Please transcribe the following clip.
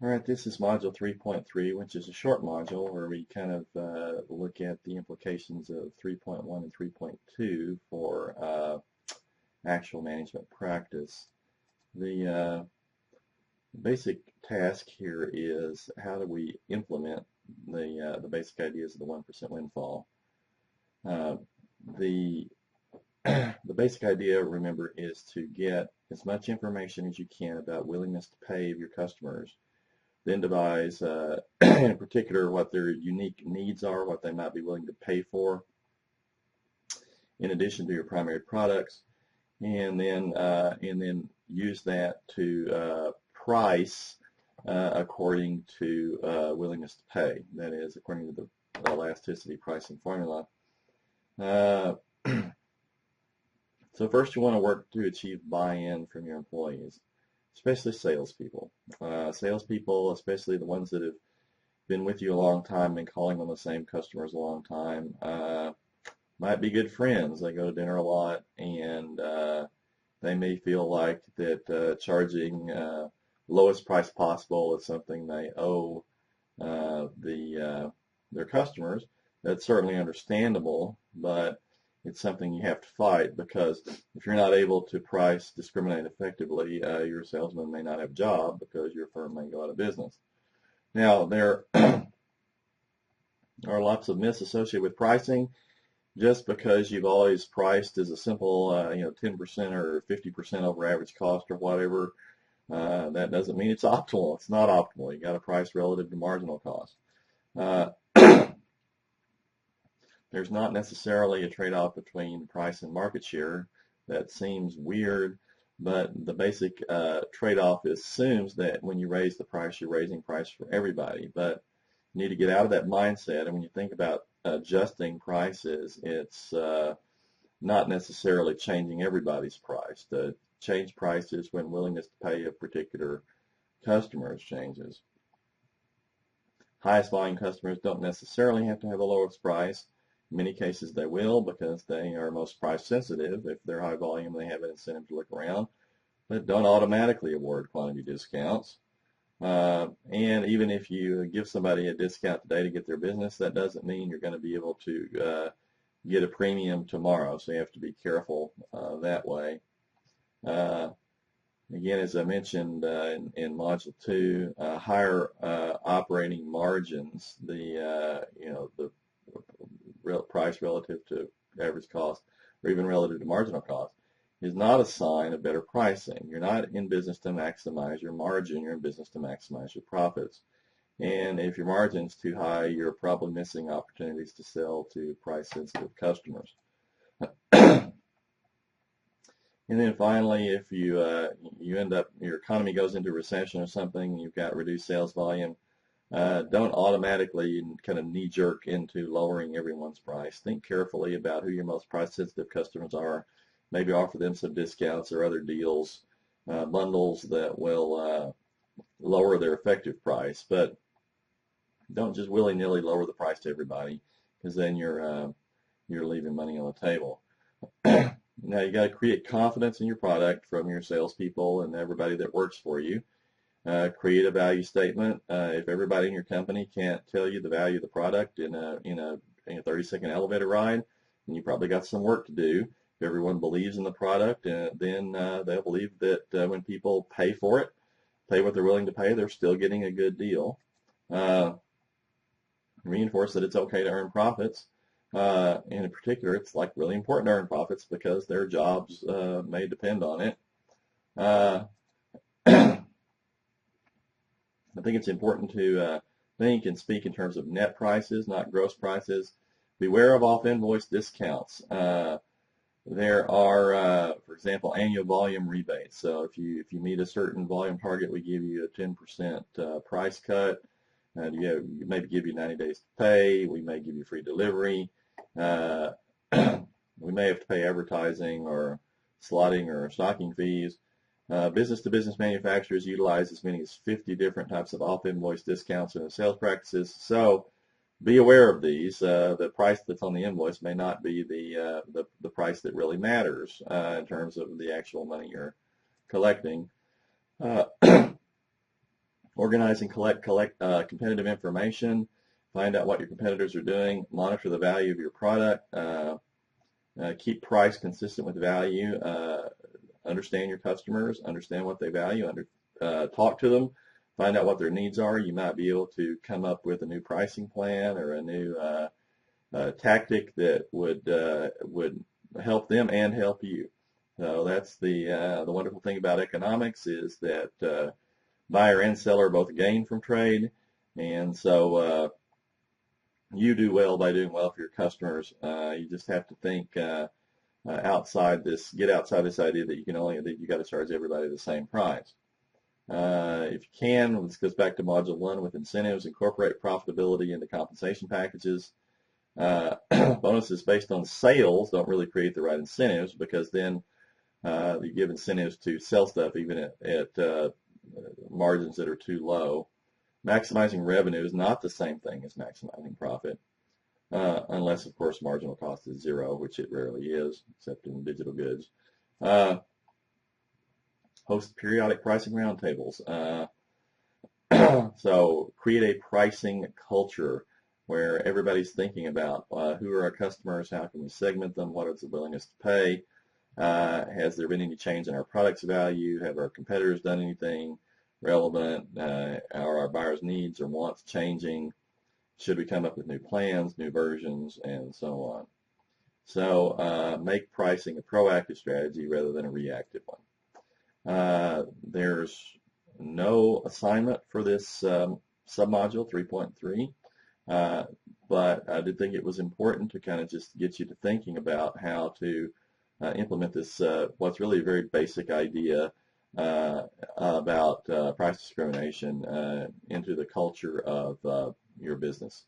All right, this is module 3.3, which is a short module where we kind of look at the implications of 3.1 and 3.2 for actual management practice. The basic task here is how do we implement the basic ideas of the 1% windfall. The the basic idea, remember, is to get as much information as you can about willingness to pay of your customers, then devise, in particular, what their unique needs are, what they might be willing to pay for, in addition to your primary products, and then use that to price according to willingness to pay. That is, according to the elasticity pricing formula. So first, you want to work to achieve buy-in from your employees, especially salespeople. Salespeople, especially the ones that have been with you a long time, been calling on the same customers a long time, might be good friends. They go to dinner a lot, and they may feel like that charging lowest price possible is something they owe their customers. That's certainly understandable, but it's something you have to fight, because if you're not able to discriminate effectively, your salesman may not have a job because your firm may go out of business. Now, there are lots of myths associated with pricing. Just because you've always priced as a simple 10% or 50% over average cost or whatever, that doesn't mean it's optimal. It's not optimal. You got to price relative to marginal cost. There's not necessarily a trade-off between price and market share. That seems weird, but the basic trade-off assumes that when you raise the price, you're raising price for everybody. But you need to get out of that mindset, and when you think about adjusting prices, it's not necessarily changing everybody's price. The change prices when willingness to pay of particular customers changes. Highest volume customers don't necessarily have to have the lowest price. In many cases they will, because they are most price sensitive. If they're high volume, they have an incentive to look around, but don't automatically award quantity discounts. And even if you give somebody a discount today to get their business, that doesn't mean you're going to be able to get a premium tomorrow, so you have to be careful that way. Again, as I mentioned in Module 2, higher operating margins, the price relative to average cost, or even relative to marginal cost, is not a sign of better pricing. You're not in business to maximize your margin. You're in business to maximize your profits. And if your margin's too high, you're probably missing opportunities to sell to price-sensitive customers. And then finally, if you end up, your economy goes into recession or something, you've got reduced sales volume, don't automatically kind of knee-jerk into lowering everyone's price. Think carefully about who your most price-sensitive customers are. Maybe offer them some discounts or other deals, bundles that will lower their effective price. But don't just willy-nilly lower the price to everybody, because then you're leaving money on the table. Now, you got to create confidence in your product from your salespeople and everybody that works for you. Create a value statement. If everybody in your company can't tell you the value of the product in a 30-second elevator ride, then you probably got some work to do. If everyone believes in the product, then they'll believe that when people pay for it, pay what they're willing to pay, they're still getting a good deal. Reinforce that it's okay to earn profits. And in particular, it's like really important to earn profits because their jobs may depend on it. I think it's important to think and speak in terms of net prices, not gross prices. Beware of off-invoice discounts. There are, for example, annual volume rebates. So if you meet a certain volume target, we give you a 10% price cut. Maybe give you 90 days to pay. We may give you free delivery. We may have to pay advertising or slotting or stocking fees. Business-to-business manufacturers utilize as many as 50 different types of off-invoice discounts in their sales practices. So be aware of these. The price that's on the invoice may not be the price that really matters in terms of the actual money you're collecting. Organize and collect competitive information. Find out what your competitors are doing. Monitor the value of your product. Keep price consistent with value. Understand your customers. Understand what they value. Talk to them. Find out what their needs are. You might be able to come up with a new pricing plan or a new tactic that would help them and help you. So that's the wonderful thing about economics is that buyer and seller both gain from trade, and so you do well by doing well for your customers. You just have to think get outside this idea that you got to charge everybody the same price. If you can, this goes back to Module 1 with incentives, incorporate profitability into compensation packages. Bonuses based on sales don't really create the right incentives because then you give incentives to sell stuff even at margins that are too low. Maximizing revenue is not the same thing as maximizing profit, unless, of course, marginal cost is zero, which it rarely is, except in digital goods. Host periodic pricing roundtables. So create a pricing culture where everybody's thinking about who are our customers, how can we segment them, what is the willingness to pay, has there been any change in our product's value, have our competitors done anything relevant, are our buyers' needs or wants changing, should we come up with new plans, new versions, and so on. So make pricing a proactive strategy rather than a reactive one. There's no assignment for this submodule 3.3, but I did think it was important to kind of just get you to thinking about how to implement this, what's really a very basic idea about price discrimination into the culture of your business.